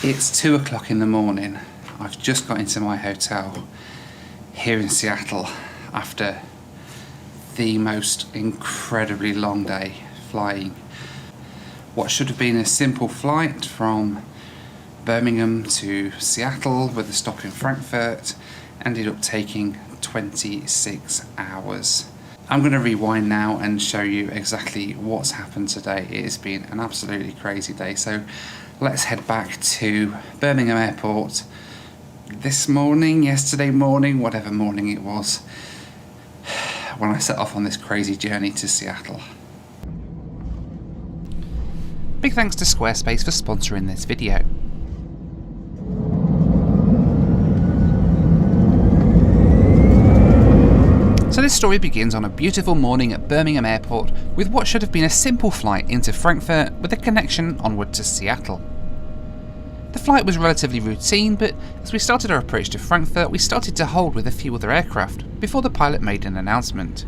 It's 2 o'clock in the morning. I've just got into my hotel here in Seattle after the most incredibly long day flying. What should have been a simple flight from Birmingham to Seattle with a stop in Frankfurt ended up taking 26 hours. I'm going to rewind now and show you exactly what's happened today. It has been an absolutely crazy day. So let's head back to Birmingham Airport this morning, yesterday morning, whatever morning it was, when I set off on this crazy journey to Seattle. Big thanks to Squarespace for sponsoring this video. So this story begins on a beautiful morning at Birmingham Airport with what should have been a simple flight into Frankfurt with a connection onward to Seattle. The flight was relatively routine, but as we started our approach to Frankfurt, we started to hold with a few other aircraft before the pilot made an announcement.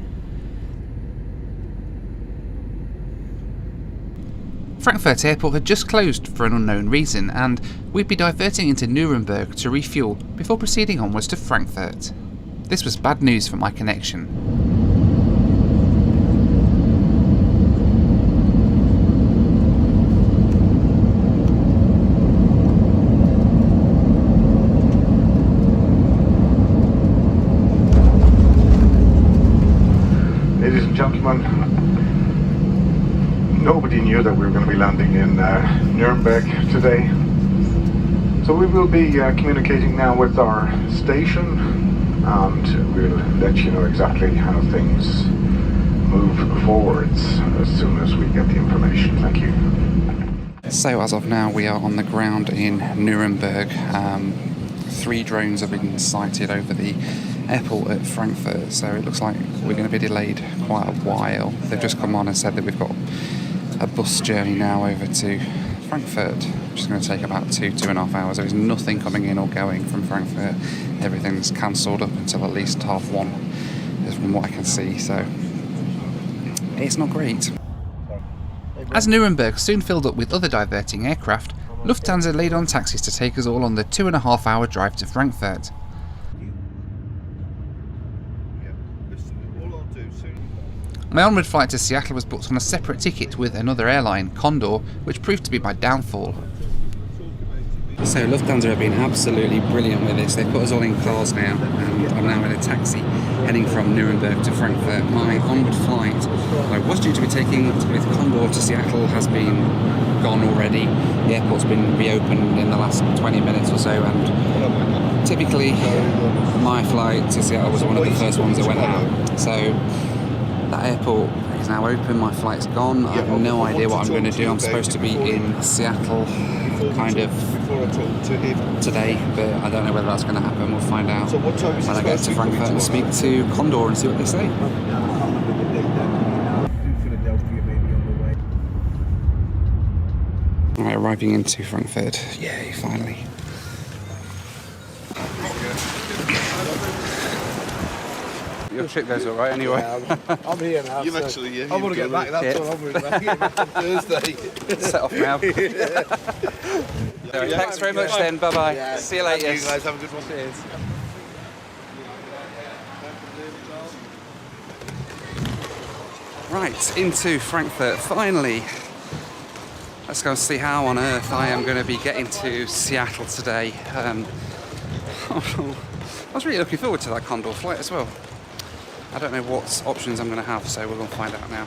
Frankfurt Airport had just closed for an unknown reason, and we'd be diverting into Nuremberg to refuel before proceeding onwards to Frankfurt. This was bad news for my connection. Ladies and gentlemen, nobody knew that we were going to be landing in Nuremberg today. So we will be communicating now with our station, and we'll let you know exactly how things move forwards as soon as we get the information. Thank you. So as of now, we are on the ground in Nuremberg. 3 drones have been sighted over the airport at Frankfurt, so it looks like we're going to be delayed quite a while. They've just come on and said that we've got a bus journey now over to Frankfurt, which is going to take about 2.5 hours. There is nothing coming in or going from Frankfurt. Everything's cancelled up until at least 1:30, from what I can see, so it's not great. As Nuremberg soon filled up with other diverting aircraft, Lufthansa laid on taxis to take us all on the 2.5-hour drive to Frankfurt. My onward flight to Seattle was booked on a separate ticket with another airline, Condor, which proved to be my downfall. So Lufthansa have been absolutely brilliant with this. They've put us all in cars now, and I'm now in a taxi heading from Nuremberg to Frankfurt. My onward flight I was due to be taking with Condor to Seattle has been gone already. The airport's been reopened in the last 20 minutes or so, and typically my flight to Seattle was one of the first ones that went out. So that airport is now open, my flight's gone. I have no idea what I'm going to do. I'm supposed to be in Seattle kind of today, but I don't know whether that's going to happen. We'll find out when I get to Frankfurt and speak to Condor and see what they say. Alright, arriving into Frankfurt. Yay, finally. Your trip goes alright anyway. Yeah, I'm here now. You've actually, yeah. I want to get back, that's all I'm worried about. On Thursday. Set off now. Thanks very much then, bye bye. Yeah. See you later. You guys have a good one. Cheers. Right, into Frankfurt, finally. Let's go and see how on earth I am going to be getting to Seattle today. I was really looking forward to that Condor flight as well. I don't know what options I'm going to have, so we're going to find out now.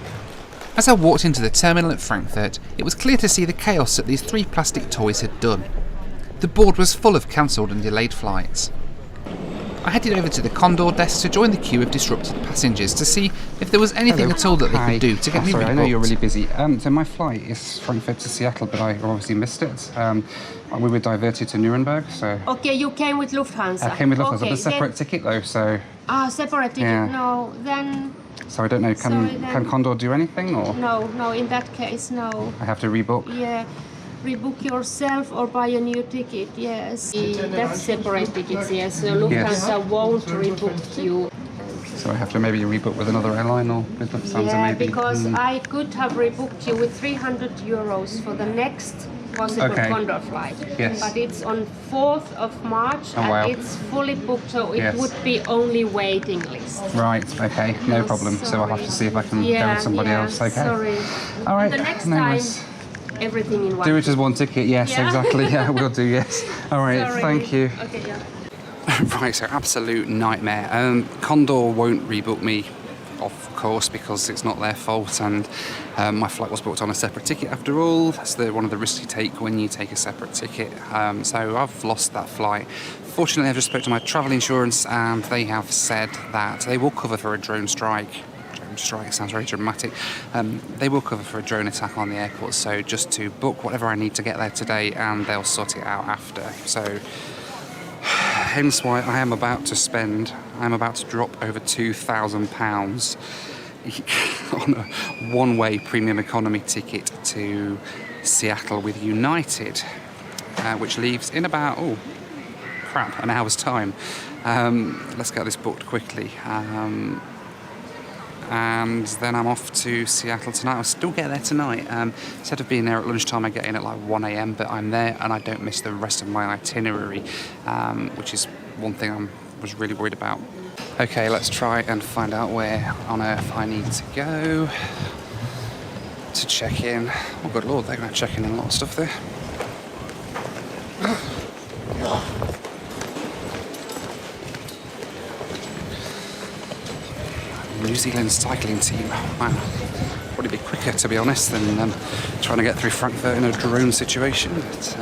As I walked into the terminal at Frankfurt, it was clear to see the chaos that these 3 plastic toys had done. The board was full of cancelled and delayed flights. I headed over to the Condor desk to join the queue of disrupted passengers to see if there was anything at all that they could do to get me rebooked. I know you're really busy. So my flight is Frankfurt to Seattle, but I obviously missed it. We were diverted to Nuremberg, so... Okay, you came with Lufthansa. I came with Lufthansa, okay, but a separate ticket though, so... Separate ticket? Yeah. No, then... So I don't know, can Condor do anything, or...? No, in that case, no. I have to rebook? Yeah, rebook yourself or buy a new ticket, yes. That's separate tickets, yes. So Lufthansa won't rebook you. So I have to maybe rebook with another airline or with Lufthansa maybe? Yeah, because I could have rebooked you with 300 euros for the next possible Okay. Condor flight. Yes. But it's on 4th of March Oh, and wow. it's fully booked, so it Yes. would be only waiting list. Right, okay, no problem. So I'll have to see if I can go with somebody else, okay? Sorry. All right, The next no time, worries. everything in one. Do it as one ticket, yes, Yeah. exactly. Yeah, we'll do, yes. All right, Sorry. thank you. Okay, yeah. Right, so absolute nightmare. Condor won't rebook me, of course, because it's not their fault, and my flight was booked on a separate ticket after all. That's one of the risks you take when you take a separate ticket. So I've lost that flight. Fortunately, I've just spoke to my travel insurance, and they have said that they will cover for a drone strike. Drone strike sounds very dramatic. They will cover for a drone attack on the airport, so just to book whatever I need to get there today, and they'll sort it out after. So hence why I'm about to drop over £2,000 on a one-way premium economy ticket to Seattle with United, which leaves in about, an hour's time. Let's get this booked quickly. And then I'm off to Seattle tonight. I'll still get there tonight. Instead of being there at lunchtime, I get in at like 1 a.m, but I'm there and I don't miss the rest of my itinerary, which is one thing I was really worried about. Okay, let's try and find out where on earth I need to go to check in. Oh, good lord, they're going to check in a lot of stuff there. New Zealand cycling team. Wow. Probably be quicker, to be honest, than trying to get through Frankfurt in a drone situation. But,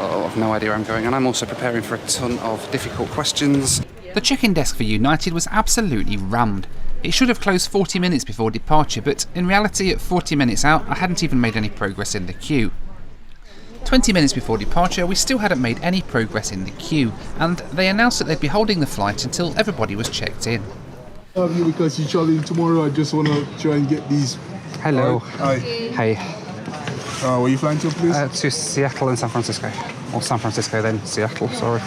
I've no idea where I'm going, and I'm also preparing for a ton of difficult questions. The check-in desk for United was absolutely rammed. It should have closed 40 minutes before departure, but in reality, at 40 minutes out, I hadn't even made any progress in the queue. 20 minutes before departure, we still hadn't made any progress in the queue, and they announced that they'd be holding the flight until everybody was checked in. Because you're traveling tomorrow, I just want to try and get these. Hello. Hi. Hey. Where are you flying to, please? To Seattle and San Francisco. Or San Francisco, then Seattle, sorry.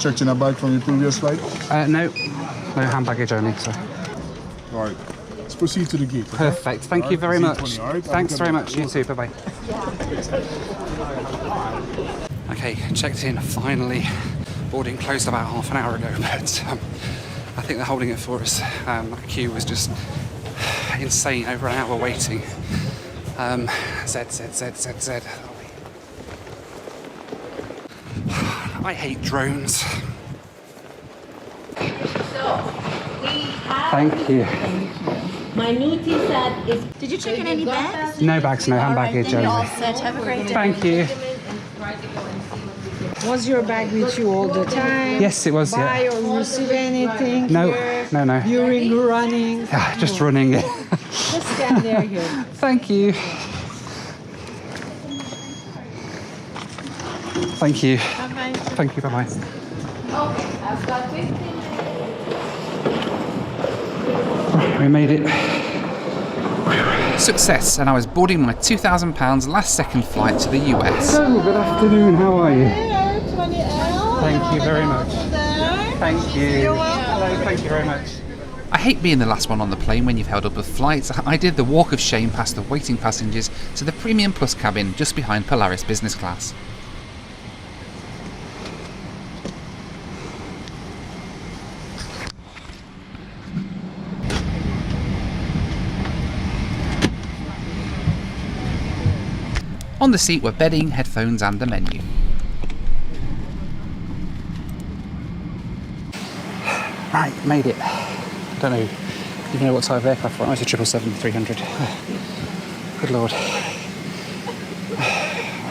Checked in a bag from your previous flight? No hand baggage only, so. All right. Let's proceed to the gate. Okay? Perfect, thank you very much. Z20, all right? Thanks very much, you too, bye-bye. Okay, checked in, finally. Boarding closed about half an hour ago, but I think they're holding it for us. That queue was just insane, over an hour waiting. Z. I hate drones. Thank you. My new T-shirt is... Did you check in any bags? No bags, no hand baggage All only. set. Have a great day. Thank you. Was your bag with you all the time? Yes, it was, Buy yeah. or receive anything No, here? no. During running? Just running. Just stand there here. Thank you. Thank you. Bye-bye. Thank you, bye-bye. Okay, I've got 15 minutes. We made it. Success, and I was boarding my £2,000 last second flight to the US. So, good afternoon, how are you? Thank you very much. Thank you. You're welcome. Hello, thank you very much. I hate being the last one on the plane when you've held up a flight. I did the walk of shame past the waiting passengers to the Premium Plus cabin just behind Polaris Business Class. On the seat were bedding, headphones and the menu. Right, made it. Don't know even know what type of aircraft we're on. It's a 777-300. Good lord.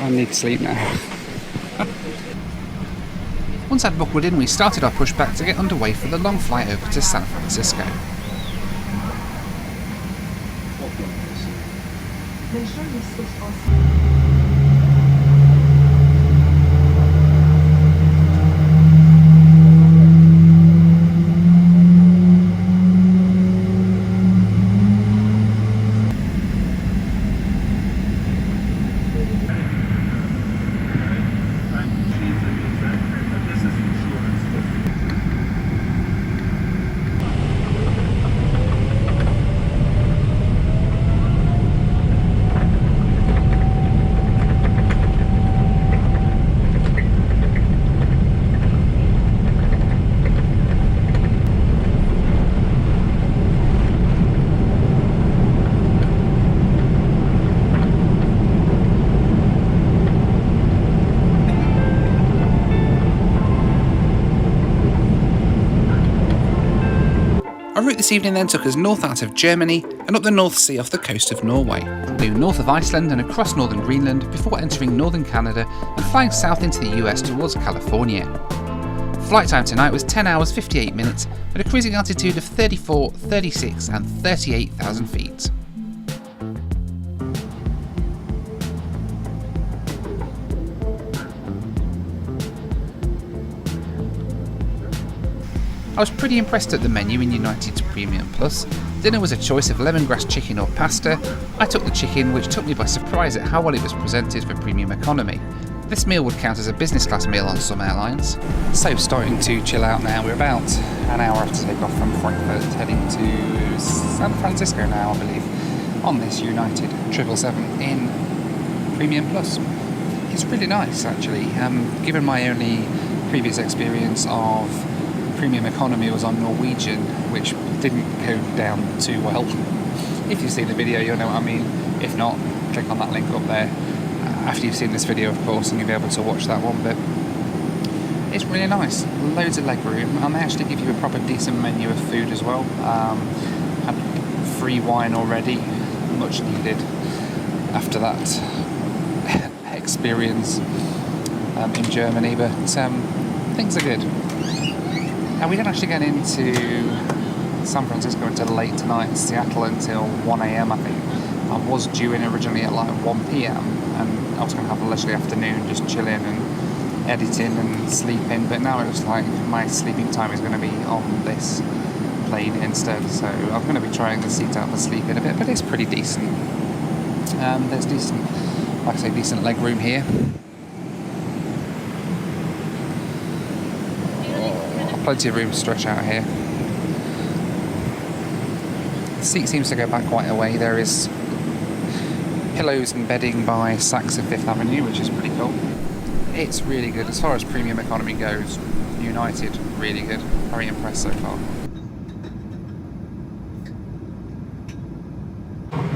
I need sleep now. Once I'd buckled in, we started our push back to get underway for the long flight over to San Francisco. route this evening then took us north out of Germany and up the North Sea off the coast of Norway, due north of Iceland and across northern Greenland before entering northern Canada and flying south into the US towards California. Flight time tonight was 10 hours 58 minutes at a cruising altitude of 34, 36 and 38,000 feet. I was pretty impressed at the menu in United's Premium Plus. Dinner was a choice of lemongrass chicken or pasta. I took the chicken, which took me by surprise at how well it was presented for Premium Economy. This meal would count as a business class meal on some airlines. So starting to chill out now. We're about an hour after takeoff from Frankfurt, heading to San Francisco now, I believe, on this United 777 in Premium Plus. It's really nice actually. Given my only previous experience of Premium Economy was on Norwegian, which didn't go down too well. If you've seen the video, you'll know what I mean. If not, click on that link up there after you've seen this video, of course, and you'll be able to watch that one. But it's really nice. Loads of leg room, and they actually give you a proper decent menu of food as well. And free wine already, much needed after that experience in Germany. But things are good. And we don't actually get into San Francisco until late tonight, Seattle until 1 AM I think. I was due in originally at like 1 PM and I was going to have a leisurely afternoon just chilling and editing and sleeping, but now it was like my sleeping time is going to be on this plane instead, so I'm going to be trying the seat out for sleeping a bit, but it's pretty decent. There's decent, like I say, decent leg room here. Plenty of room to stretch out here. The seat seems to go back quite a way. There is pillows and bedding by Saks of Fifth Avenue, which is pretty cool. It's really good. As far as Premium Economy goes, United, really good. Very impressed so far.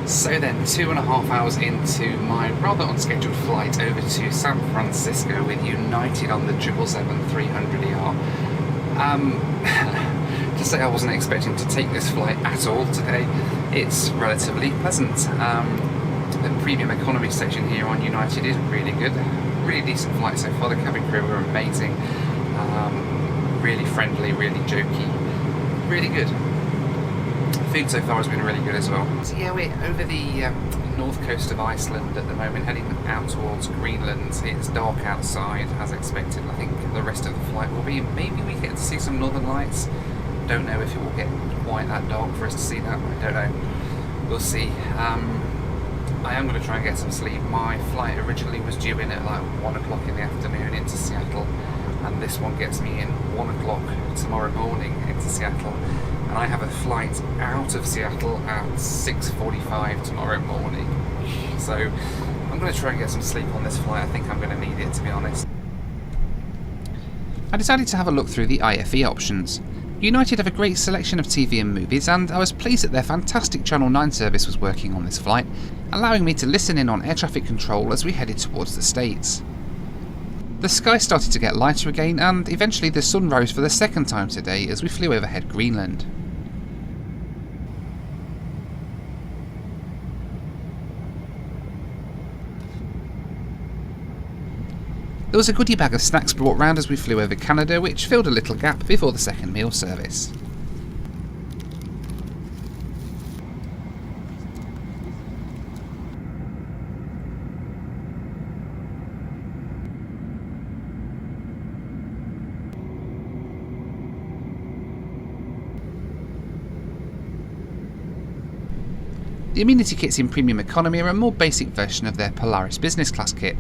So then, 2.5 hours into my rather unscheduled flight over to San Francisco with United on the 777-300ER. To say I wasn't expecting to take this flight at all today, it's relatively pleasant. The Premium Economy station here on United is really good. Really decent flight so far. The cabin crew were amazing. Really friendly, really jokey. Really good. Food so far has been really good as well. So yeah, we're over the north coast of Iceland at the moment, heading out towards Greenland. It's dark outside as expected. I think the rest of the flight will be, maybe we get to see some northern lights. Don't know if it will get quite that dark for us to see that. I don't know. We'll see. I am going to try and get some sleep. My flight originally was due in at like 1 o'clock in the afternoon into Seattle, and this one gets me in 1 o'clock tomorrow morning into Seattle. And I have a flight out of Seattle at 6:45 tomorrow morning. So I'm going to try and get some sleep on this flight. I think I'm going to need it, to be honest. I decided to have a look through the IFE options. United have a great selection of TV and movies, and I was pleased that their fantastic Channel 9 service was working on this flight, allowing me to listen in on air traffic control as we headed towards the States. The sky started to get lighter again, and eventually the sun rose for the second time today as we flew overhead Greenland. There was a goodie bag of snacks brought round as we flew over Canada, which filled a little gap before the second meal service. The amenity kits in Premium Economy are a more basic version of their Polaris business class kit.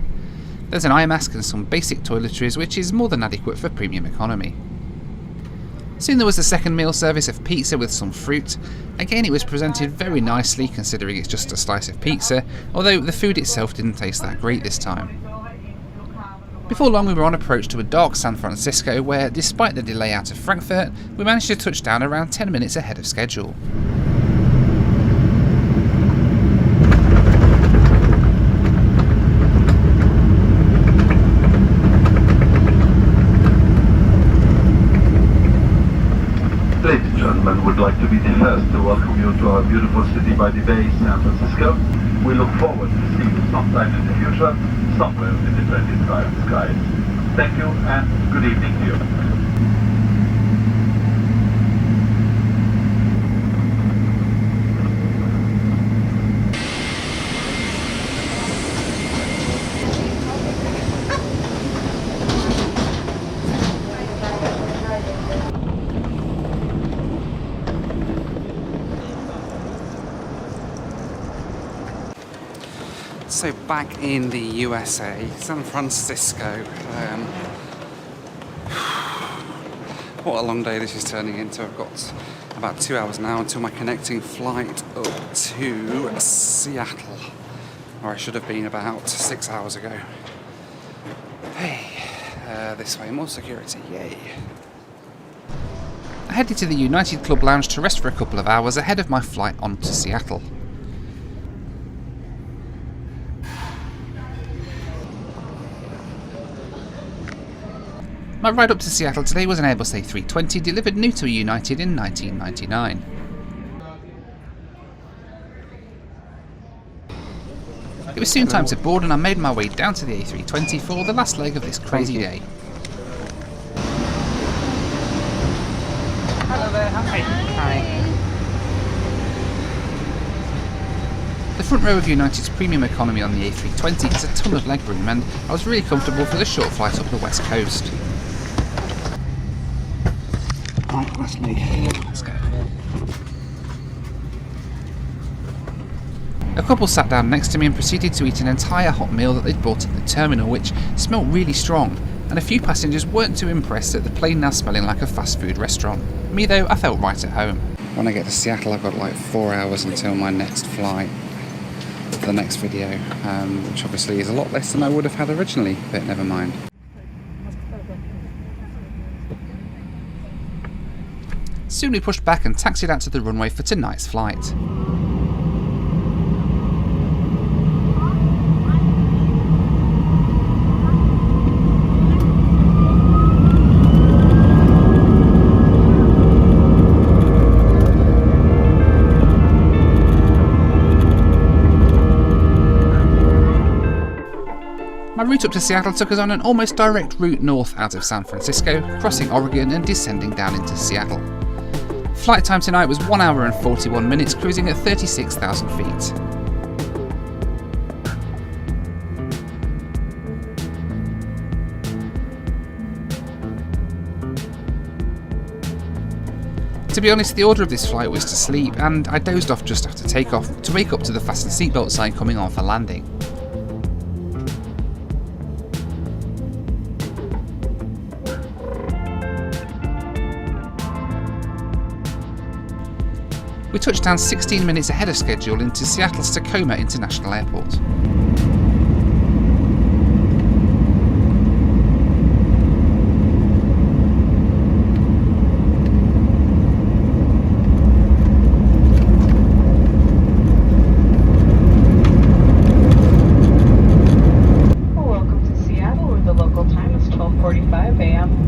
There's an eye mask and some basic toiletries, which is more than adequate for Premium Economy. Soon there was the second meal service of pizza with some fruit. Again, it was presented very nicely considering it's just a slice of pizza, although the food itself didn't taste that great this time. Before long we were on approach to a dark San Francisco where, despite the delay out of Frankfurt, we managed to touch down around 10 minutes ahead of schedule. Ladies and gentlemen would like to be to our beautiful city by the bay, San Francisco. We look forward to seeing you sometime in the future, somewhere in the 25 skies. Thank you and good evening to you. So back in the USA, San Francisco. What a long day this is turning into. I've got about 2 hours now until my connecting flight up to Seattle, where I should have been about 6 hours ago. Hey, this way, more security, yay. I headed to the United Club Lounge to rest for a couple of hours ahead of my flight on to Seattle. My ride up to Seattle today was an Airbus A320 delivered new to United in 1999. It was soon time to board and I made my way down to the A320 for the last leg of this crazy day. Hello there, hi. The front row of United's premium economy on the A320 has a ton of legroom and I was really comfortable for the short flight up the west coast. Right, that's me. Let's go. A couple sat down next to me and proceeded to eat an entire hot meal that they'd bought at the terminal, which smelt really strong, and a few passengers weren't too impressed at the plane now smelling like a fast food restaurant. Me though, I felt right at home. When I get to Seattle, I've got like 4 hours until my next flight for the next video, which obviously is a lot less than I would have had originally, but never mind. Soon we pushed back and taxied out to the runway for tonight's flight. My route up to Seattle took us on an almost direct route north out of San Francisco, crossing Oregon and descending down into Seattle. Flight time tonight was 1 hour and 41 minutes, cruising at 36,000 feet. To be honest, the order of this flight was to sleep, and I dozed off just after takeoff to wake up to the fasten seatbelt sign coming on for landing. We touched down 16 minutes ahead of schedule into Seattle's Tacoma International Airport. Welcome to Seattle, where the local time is 12:45 a.m.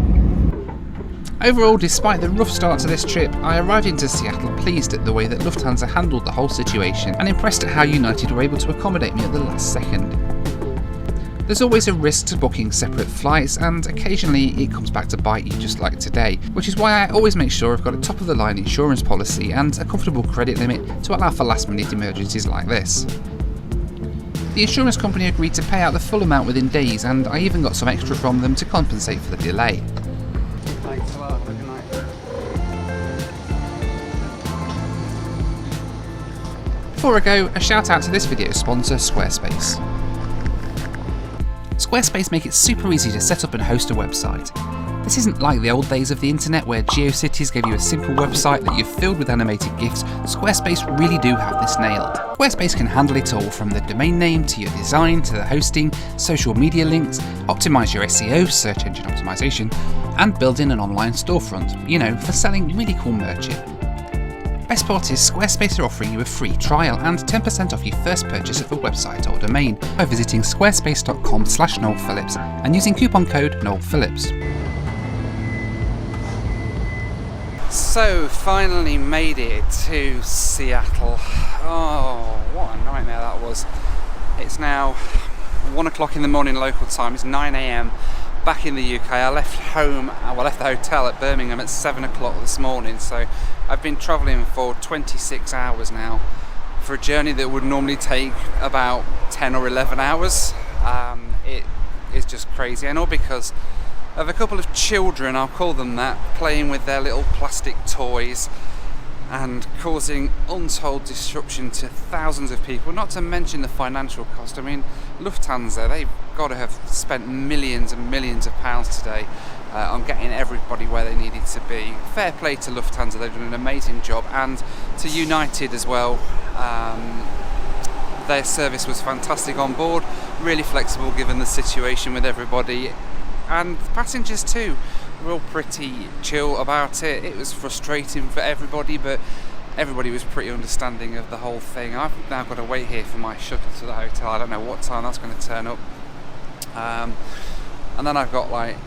Overall, despite the rough start to this trip, I arrived into Seattle pleased at the way that Lufthansa handled the whole situation and impressed at how United were able to accommodate me at the last second. There's always a risk to booking separate flights, and occasionally it comes back to bite you, just like today, which is why I always make sure I've got a top of the line insurance policy and a comfortable credit limit to allow for last minute emergencies like this. The insurance company agreed to pay out the full amount within days, and I even got some extra from them to compensate for the delay. Thanks a lot, have a good night. Before I go, a shout out to this video's sponsor, Squarespace. Squarespace make it super easy to set up and host a website. This isn't like the old days of the internet where GeoCities gave you a simple website that you've filled with animated GIFs. Squarespace really do have this nailed. Squarespace can handle it all, from the domain name to your design to the hosting, social media links, optimize your SEO, search engine optimization, and building an online storefront, you know, for selling really cool merchant. Best part is Squarespace are offering you a free trial and 10% off your first purchase of a website or domain by visiting squarespace.com/NoelPhillips and using coupon code NoelPhillips. So, finally made it to Seattle. Oh, what a nightmare that was. It's now 1 o'clock in the morning local time, it's 9 AM back in the UK. I left the hotel at Birmingham at 7 o'clock this morning, so I've been travelling for 26 hours now for a journey that would normally take about 10 or 11 hours. It is just crazy, and all because of a couple of children, I'll call them that, playing with their little plastic toys and causing untold disruption to thousands of people, not to mention the financial cost. I mean, Lufthansa, they've got to have spent millions and millions of pounds today on getting everybody where they needed to be. Fair play to Lufthansa, they've done an amazing job, and to United as well. Their service was fantastic on board, really flexible given the situation with everybody, and the passengers too were all pretty chill about it. It was frustrating for everybody, but everybody was pretty understanding of the whole thing. I've now got to wait here for my shuttle to the hotel. I don't know what time that's going to turn up, and then I've got like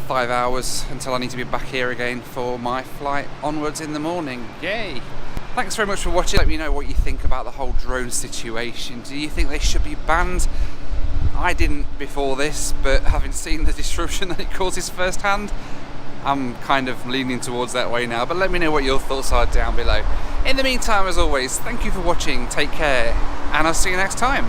5 hours until I need to be back here again for my flight onwards in the morning. Yay! Thanks very much for watching. Let me know what you think about the whole drone situation. Do you think they should be banned? I didn't before this, but having seen the disruption that it causes firsthand, I'm kind of leaning towards that way now. But let me know what your thoughts are down below. In the meantime, as always, thank you for watching, take care, and I'll see you next time.